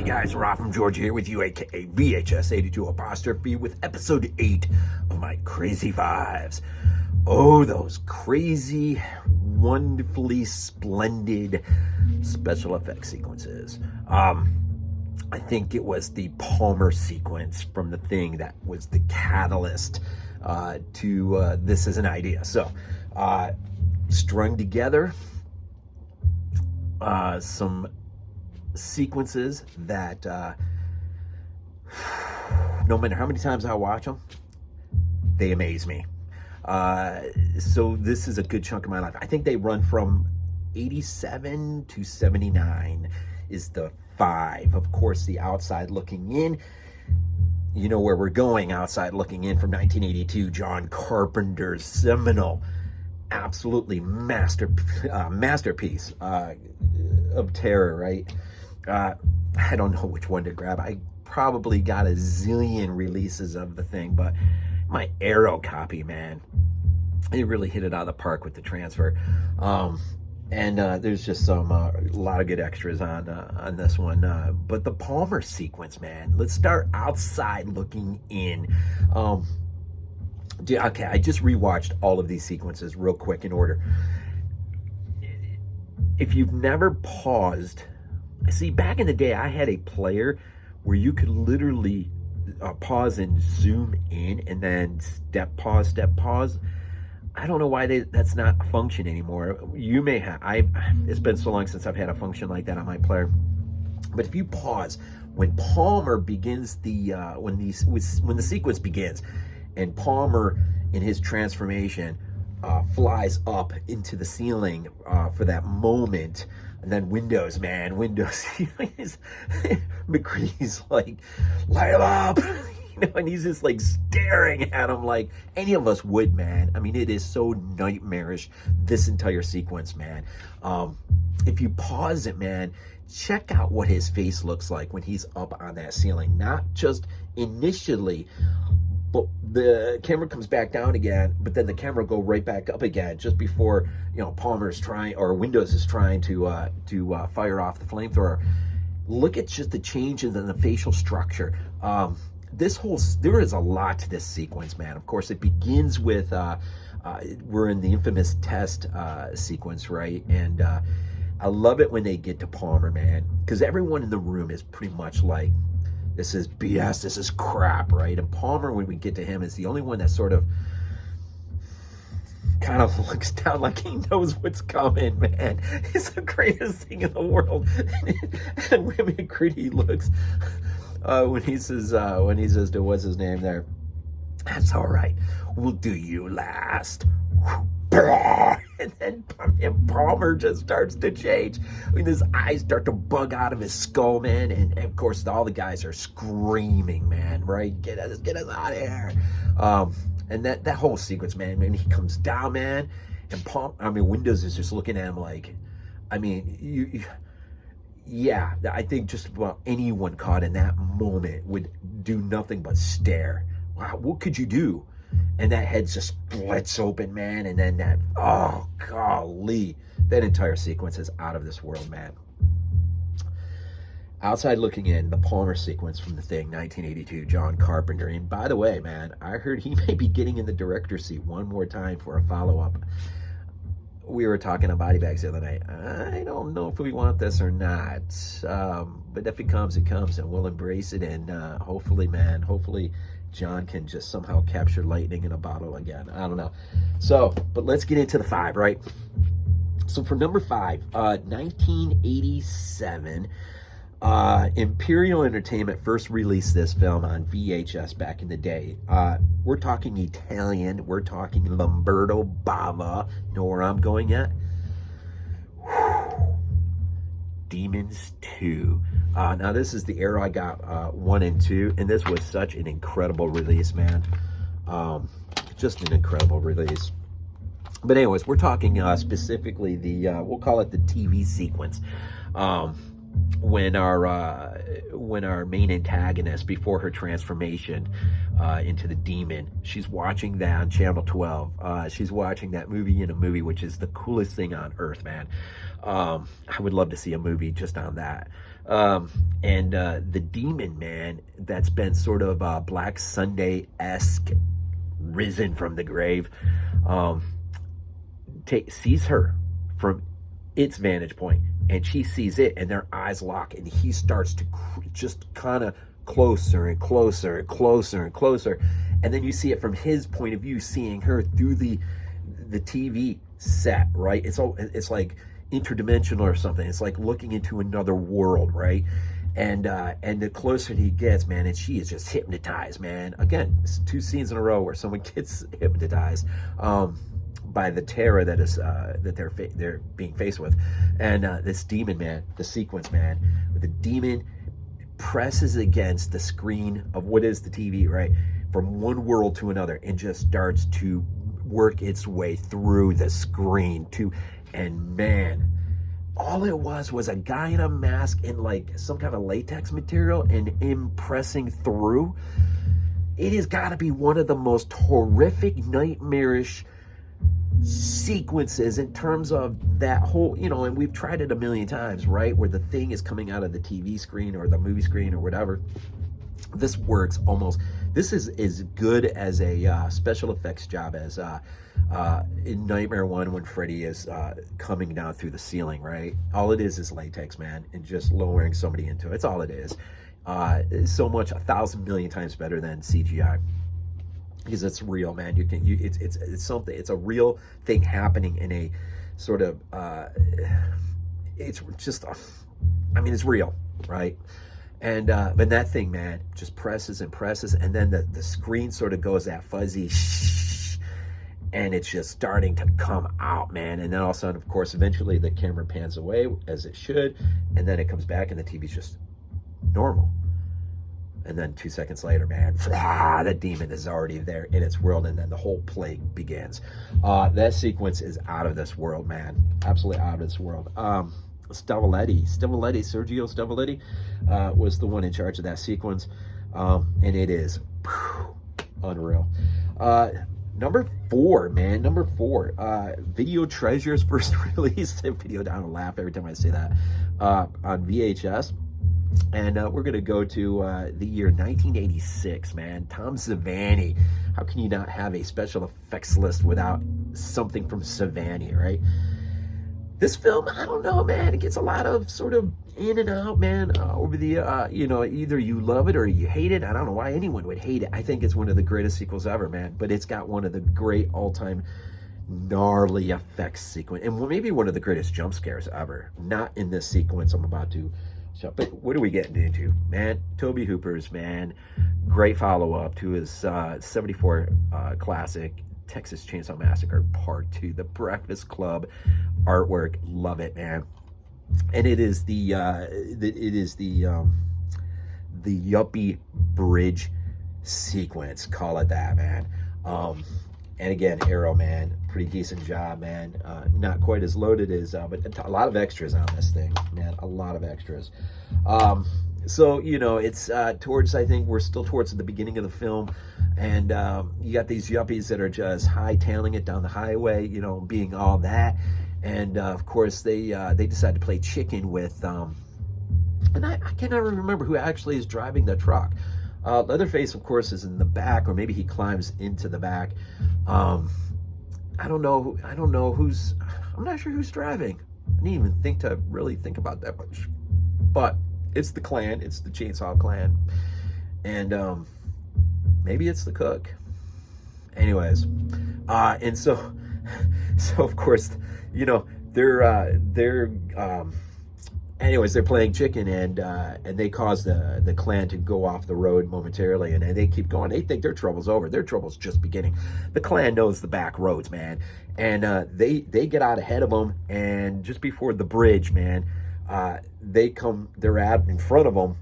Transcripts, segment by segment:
guys, Rob from Georgia here with you, aka VHS 82 apostrophe, with episode 8 of my Crazy 5's. Oh, those crazy, wonderfully splendid special effects sequences. I think it was the Palmer sequence from The Thing that was the catalyst to this as an idea. So, strung together some sequences that no matter how many times I watch them, they amaze me. So this is a good chunk of my life. I think they run from 87 to 79 is the 5. Of course, the Outside Looking In, you know where we're going. Outside Looking In from 1982, John Carpenter's seminal, absolutely masterpiece of terror, right? I don't know which one to grab. I probably got a zillion releases of The Thing, but my Arrow copy, man, it really hit it out of the park with the transfer. And there's just some a lot of good extras on this one. But the Palmer sequence, man. Let's start Outside Looking In. Okay, I just rewatched all of these sequences real quick in order. If you've never paused, see, back in the day, I had a player where you could literally pause and zoom in and then step pause. I don't know why that's not a function anymore. You may have. It's been so long since I've had a function like that on my player. But if you pause when Palmer begins when the sequence begins, and Palmer in his transformation flies up into the ceiling for that moment, and then Windows. McCready's like, light him up. And he's just like staring at him like any of us would, man. I mean, it is so nightmarish, this entire sequence, man. If you pause it, man, check out what his face looks like when he's up on that ceiling. Not just initially, but the camera comes back down again, but then the camera go right back up again just before, Palmer's trying, or Windows is trying to fire off the flamethrower. Look at just the changes in the facial structure. There is a lot to this sequence, man. Of course, it begins with we're in the infamous test sequence, right? And I love it when they get to Palmer, man, because everyone in the room is pretty much like, this is BS, this is crap, right? And Palmer, when we get to him, is the only one that sort of kind of looks down like he knows what's coming, man. It's the greatest thing in the world. And when McCready looks, when he says to what's his name there, that's all right, we'll do you last. And then Palmer just starts to change. I mean, his eyes start to bug out of his skull, man. And of course, all the guys are screaming, man, right? Get us out of here. And that whole sequence, man, when he comes down, man, and Windows is just looking at him like, yeah, I think just about anyone caught in that moment would do nothing but stare. Wow, what could you do? And that head just splits open, man. And then oh, golly. That entire sequence is out of this world, man. Outside Looking In, the Palmer sequence from The Thing, 1982, John Carpenter. And by the way, man, I heard he may be getting in the director's seat one more time for a follow-up. We were talking on BodyBags the other night. I don't know if we want this or not. But if it comes, it comes. And we'll embrace it. And hopefully, John can just somehow capture lightning in a bottle again. I don't know. So, but let's get into the 5, right? So for number 5, 1987, Imperial Entertainment first released this film on VHS back in the day. We're talking Italian. We're talking Lamberto Bava. Know where I'm going at? Demons 2. Now this is the era I got 1 and 2, and this was such an incredible release, man. Just an incredible release. But anyways, we're talking specifically the we'll call it the TV sequence. when our main antagonist, before her transformation into the demon, she's watching that on channel 12. She's watching that movie in a movie, which is the coolest thing on earth, man. I would love to see a movie just on that. And the demon, man, that's been sort of Black Sunday-esque, risen from the grave, sees her from its vantage point, and she sees it, and their eyes lock, and he starts to just kind of closer and closer and closer and closer, and then you see it from his point of view, seeing her through the TV set, right? It's like interdimensional or something. It's like looking into another world, right? And the closer he gets, man, and she is just hypnotized, man. Again, it's 2 scenes in a row where someone gets hypnotized by the terror that is that they're being faced with. And this demon, man, the sequence, man, the demon presses against the screen of what is the TV, right, from one world to another, and just starts to work its way through the screen and man, all it was a guy in a mask in like some kind of latex material and him pressing through. It has got to be one of the most horrific, nightmarish sequences in terms of that whole, and we've tried it a million times, right, where the thing is coming out of the TV screen or the movie screen or whatever. This works almost, this is as good as a special effects job as in Nightmare 1 when Freddy is coming down through the ceiling, right? All it is latex, man, and just lowering somebody into it. It's all it is. It's so much, 1,000 million times better than CGI. Because it's real, man. It's something. It's a real thing happening in a sort of. It's just. I mean, it's real, right? And but that thing, man, just presses and presses, and then the screen sort of goes that fuzzy, and it's just starting to come out, man. And then all of a sudden, of course, eventually the camera pans away as it should, and then it comes back, and the TV's just normal. And then 2 seconds later, man, the demon is already there in its world, and then the whole plague begins. That sequence is out of this world, man. Absolutely out of this world. Sergio Stavaletti was the one in charge of that sequence, and it is unreal. Number 4, man. Number 4. Video Treasures first release. Video down and laugh every time I say that. On VHS. And we're going to go to the year 1986, man. Tom Savini. How can you not have a special effects list without something from Savini, right? This film, I don't know, man. It gets a lot of sort of in and out, man, over the, either you love it or you hate it. I don't know why anyone would hate it. I think it's one of the greatest sequels ever, man. But it's got one of the great all-time gnarly effects sequence. And maybe one of the greatest jump scares ever. Not in this sequence I'm about to... But what are we getting into, man? Tobe Hooper's, man, great follow-up to his 74 classic Texas Chainsaw Massacre Part 2, The Breakfast Club artwork. Love it, man. And it is the yuppie bridge sequence, call it that, man. And again, Arrow, man, pretty decent job, man. Not quite as loaded as, but a lot of extras on this thing, man. A lot of extras. So, it's towards, I think we're still towards the beginning of the film. And you got these yuppies that are just hightailing it down the highway, being all that. And, of course, they decide to play chicken with, and I cannot remember who actually is driving the truck. Leatherface, of course, is in the back, or maybe he climbs into the back. I don't know who's, I'm not sure who's driving. I didn't even think to really think about that much. But it's the clan, it's the Chainsaw Clan. And maybe it's the cook. Anyways, and so of course, anyways, they're playing chicken, and they cause the clan to go off the road momentarily, and they keep going. They think their trouble's over. Their trouble's just beginning. The clan knows the back roads, man, and they get out ahead of them, and just before the bridge, man, they're out in front of them,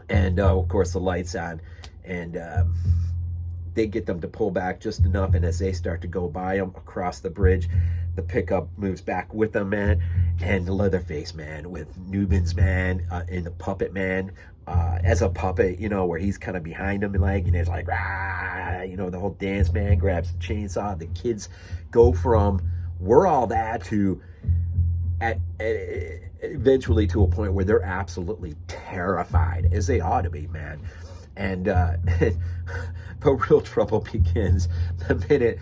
and of course the lights on, and they get them to pull back just enough, and as they start to go by them across the bridge, the pickup moves back with them, man. And Leatherface, man, with Nubin's, man, in the puppet, man, as a puppet, you know, where he's kind of behind him, and like, and it's like, rah, you know, the whole dance, man, grabs the chainsaw. The kids go from we're all that to eventually to a point where they're absolutely terrified, as they ought to be, man. And the real trouble begins the minute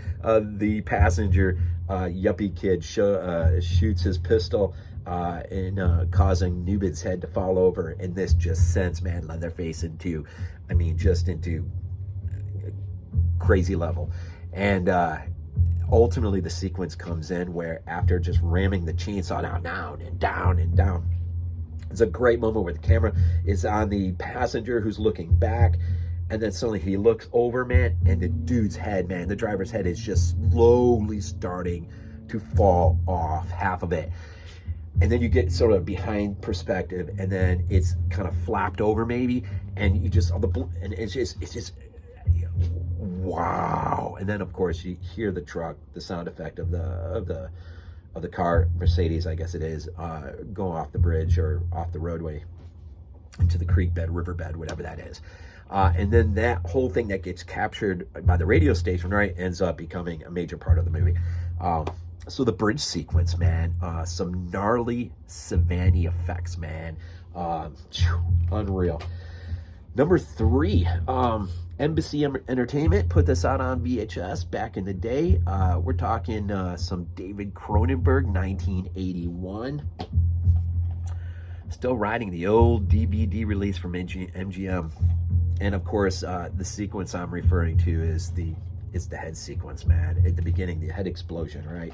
the passenger yuppie kid shoots his pistol and causing Nubin's head to fall over, and this just sends, man, Leatherface into, I mean, just into crazy level. And ultimately the sequence comes in where after just ramming the chainsaw down and down and down, it's a great moment where the camera is on the passenger who's looking back, and then suddenly he looks over, man, and the dude's head, man, the driver's head is just slowly starting to fall off, half of it. And then you get sort of behind perspective, and then it's kind of flapped over maybe, and you just, and it's just, wow. And then of course you hear the truck, the sound effect of the car, Mercedes, I guess it is, go off the bridge or off the roadway into the creek bed, riverbed, whatever that is. And then that whole thing that gets captured by the radio station, right, ends up becoming a major part of the movie. So the bridge sequence, man, some gnarly Savannah effects, man. Unreal. Number 3, Embassy Entertainment put this out on VHS back in the day. We're talking some David Cronenberg, 1981. Still riding the old DVD release from MGM. And of course, the sequence I'm referring to is it's the head sequence, man. At the beginning, the head explosion, right?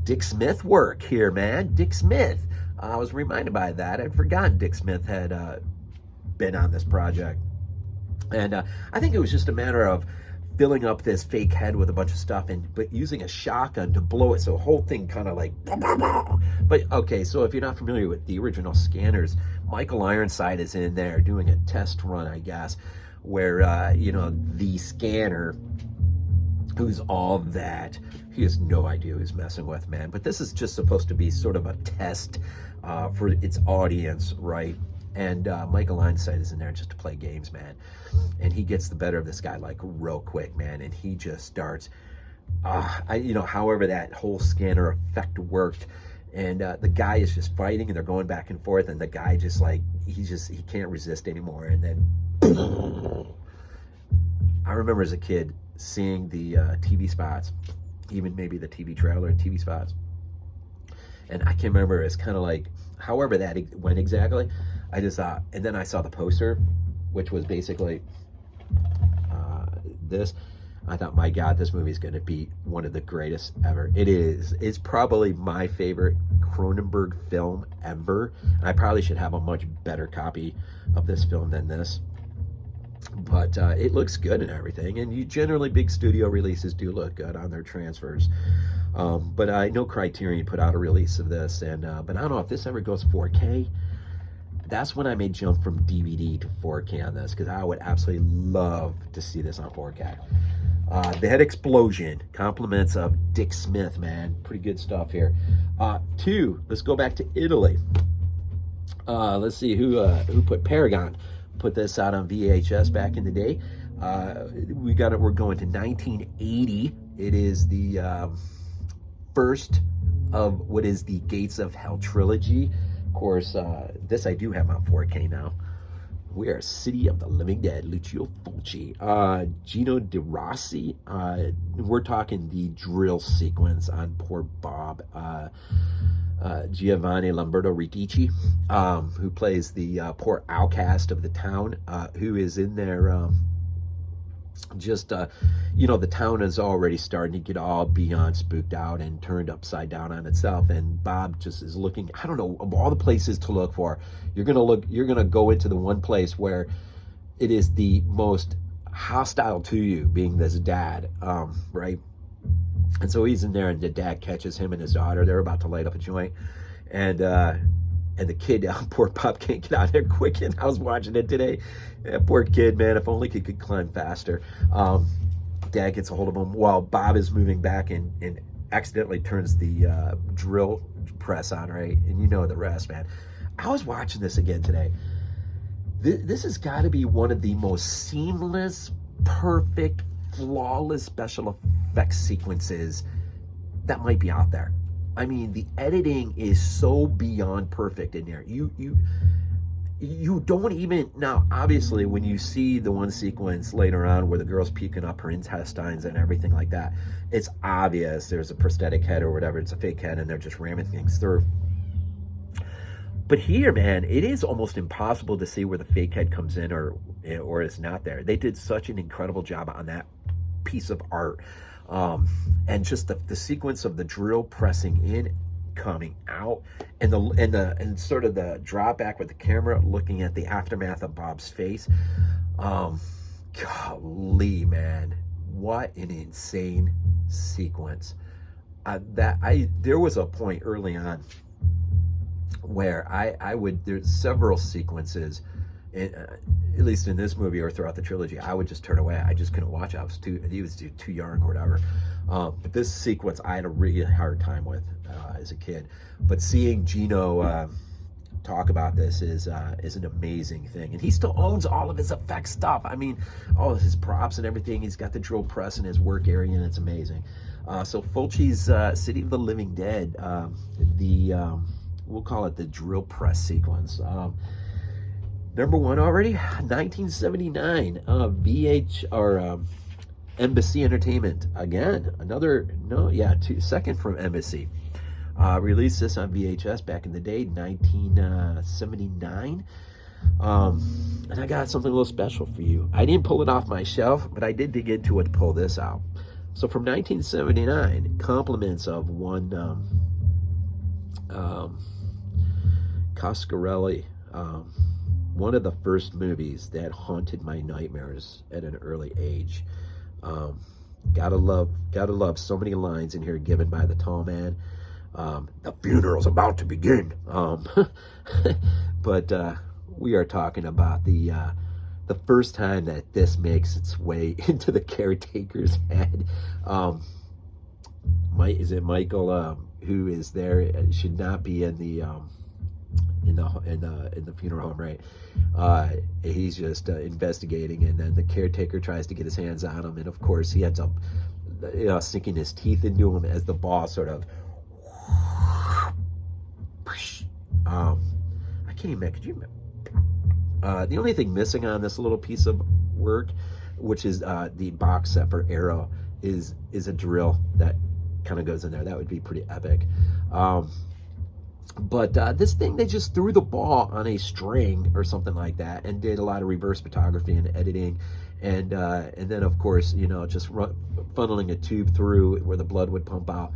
Dick Smith work here, man. Dick Smith. I was reminded by that. I'd forgotten Dick Smith had been on this project. And I think it was just a matter of filling up this fake head with a bunch of stuff, but using a shotgun to blow it, so the whole thing kind of like, but okay, so if you're not familiar with the original Scanners, Michael Ironside is in there doing a test run, I guess, where, you know, the scanner, who's all that, he has no idea who he's messing with, man. But this is just supposed to be sort of a test for its audience, right? And Michael Ironside is in there just to play games, man. And he gets the better of this guy like real quick, man. And he just starts, you know, however that whole scanner effect worked. And the guy is just fighting, and they're going back and forth. And the guy just like, he can't resist anymore. And then, I remember as a kid seeing the TV spots, even maybe the TV trailer and TV spots. And I can't remember, it's kind of like, however that went exactly. I just saw, and then I saw the poster, which was basically this. I thought, my God, this movie is going to be one of the greatest ever. It is. It's probably my favorite Cronenberg film ever. I probably should have a much better copy of this film than this. But it looks good and everything. And you generally, big studio releases do look good on their transfers. But I know Criterion put out a release of this. And but I don't know if this ever goes 4K. That's when I may jump from DVD to 4K on this, because I would absolutely love to see this on 4K. The head explosion, compliments of Dick Smith, man. Pretty good stuff here. 2, let's go back to Italy. Let's see who put Paragon. Put this out on VHS back in the day. We're going to 1980. It is the first of what is the Gates of Hell trilogy. Of course, this I do have on 4K now. We are City of the Living Dead, Lucio Fulci, Gino De Rossi. We're talking the drill sequence on poor Bob. Giovanni Lamberto Ricci, who plays the poor outcast of the town, who is in there. You know, the town is already starting to get all beyond spooked out and turned upside down on itself. And Bob just is looking, I don't know, of all the places to look for, you're going to go into the one place where it is the most hostile to you, being this dad, right? And so he's in there, and the dad catches him and his daughter. They're about to light up a joint. And And the kid, poor Pop, can't get out of there quick. And I was watching it today. That poor kid, man, if only he could climb faster. Dad gets a hold of him while Bob is moving back and accidentally turns the drill press on, right? And you know the rest, man. I was watching this again today. This has got to be one of the most seamless, perfect, flawless special effects sequences that might be out there. I mean, the editing is so beyond perfect in there. You don't even, now obviously when you see the one sequence later on where the girl's puking up her intestines and everything like that, it's obvious there's a prosthetic head or whatever, it's a fake head, and they're just ramming things through. But here, man, it is almost impossible to see where the fake head comes in or it's not there. They did such an incredible job on that piece of art. And just the sequence of the drill pressing in, coming out, and sort of the drop back with the camera looking at the aftermath of Bob's face. Golly, man, what an insane sequence. There was a point early on where there's several sequences, at least in this movie or throughout the trilogy, I would just turn away. I just couldn't watch it. He was too young or whatever. But this sequence I had a really hard time with as a kid. But seeing Gino talk about this is an amazing thing. And he still owns all of his effects stuff. I mean, all of his props and everything. He's got the drill press in his work area, and it's amazing. So Fulci's City of the Living Dead, we'll call it the drill press sequence. Number one already, 1979, Embassy Entertainment. Again, second from Embassy. Released this on VHS back in the day, 1979. And I got something a little special for you. I didn't pull it off my shelf, but I did dig into it to pull this out. So from 1979, compliments of one Coscarelli, one of the first movies that haunted my nightmares at an early age. Gotta love so many lines in here given by the tall man. The funeral's about to begin. But we are talking about the first time that this makes its way into the caretaker's head. Is it Michael who is there? Should not be in the funeral home, right? He's just investigating, and then the caretaker tries to get his hands on him, and of course he ends up sinking his teeth into him as the ball sort of I can't even imagine. Could you the only thing missing on this little piece of work, which is the box set for Arrow, is a drill that kind of goes in there. That would be pretty epic. But this thing, they just threw the ball on a string or something like that and did a lot of reverse photography and editing. And then, of course, just funneling a tube through where the blood would pump out.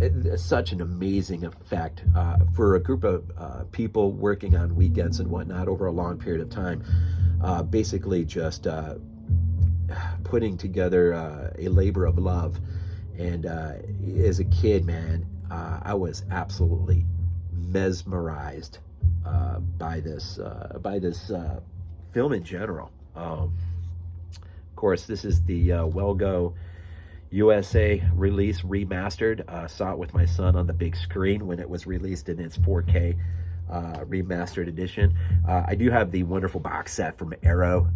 It's such an amazing effect for a group of people working on weekends and whatnot over a long period of time. Basically just putting together a labor of love. And as a kid, man, I was absolutely mesmerized by this film in general. Of course, this is the Welgo USA release remastered. Saw it with my son on the big screen when it was released in its 4K remastered edition. I do have the wonderful box set from Arrow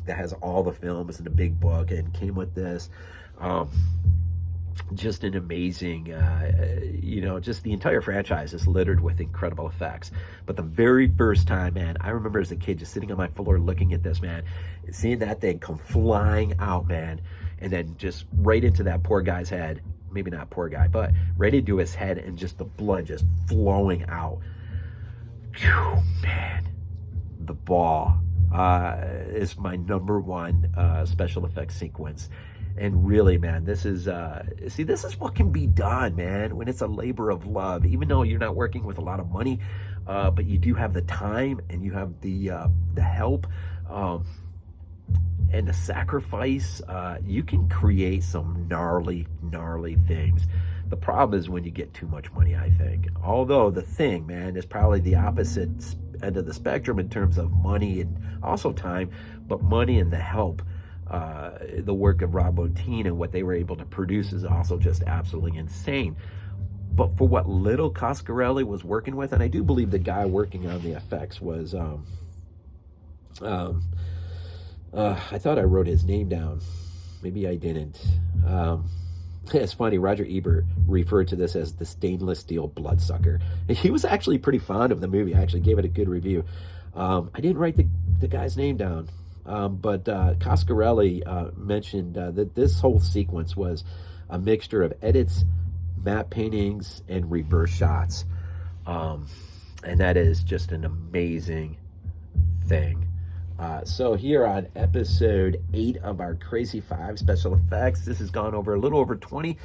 that has all the films in a big book and came with this. Just an amazing, just the entire franchise is littered with incredible effects. But the very first time, man, I remember as a kid just sitting on my floor looking at this, man, seeing that thing come flying out, man, and then just right into that poor guy's head. Maybe not poor guy, but right into his head, and just the blood just flowing out. Phew, man, the ball is my number one special effects sequence. And really, man, this is what can be done, man, when it's a labor of love. Even though you're not working with a lot of money, but you do have the time and you have the help. and the sacrifice, you can create some gnarly things. The problem is when you get too much money, I think. Although The Thing, man, is probably the opposite end of the spectrum in terms of money and also time, but money and the help. The work of Rob Bottin and what they were able to produce is also just absolutely insane. But for what little Coscarelli was working with, and I do believe the guy working on the effects was, I thought I wrote his name down. Maybe I didn't. It's funny, Roger Ebert referred to this as the stainless steel bloodsucker. He was actually pretty fond of the movie. I actually gave it a good review. I didn't write the guy's name down. But Coscarelli mentioned that this whole sequence was a mixture of edits, matte paintings, and reverse shots. And that is just an amazing thing. So here on episode 8 of our Crazy 5 special effects, this has gone over a little over 20.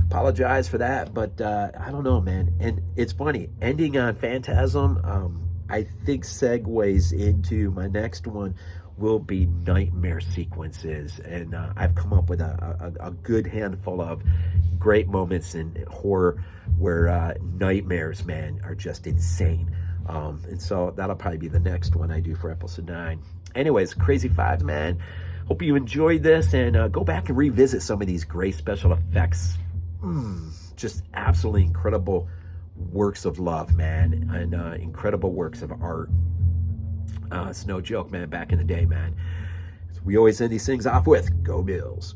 Apologize for that, but I don't know, man. And it's funny, ending on Phantasm, I think segues into my next one will be nightmare sequences. And I've come up with a good handful of great moments in horror where nightmares, man, are just insane. And so that'll probably be the next one I do for episode 9. Anyways, Crazy 5s, man. Hope you enjoyed this, and go back and revisit some of these great special effects. Just absolutely incredible works of love, man, and incredible works of art. It's no joke, man, back in the day, man. We always end these things off with, go Bills.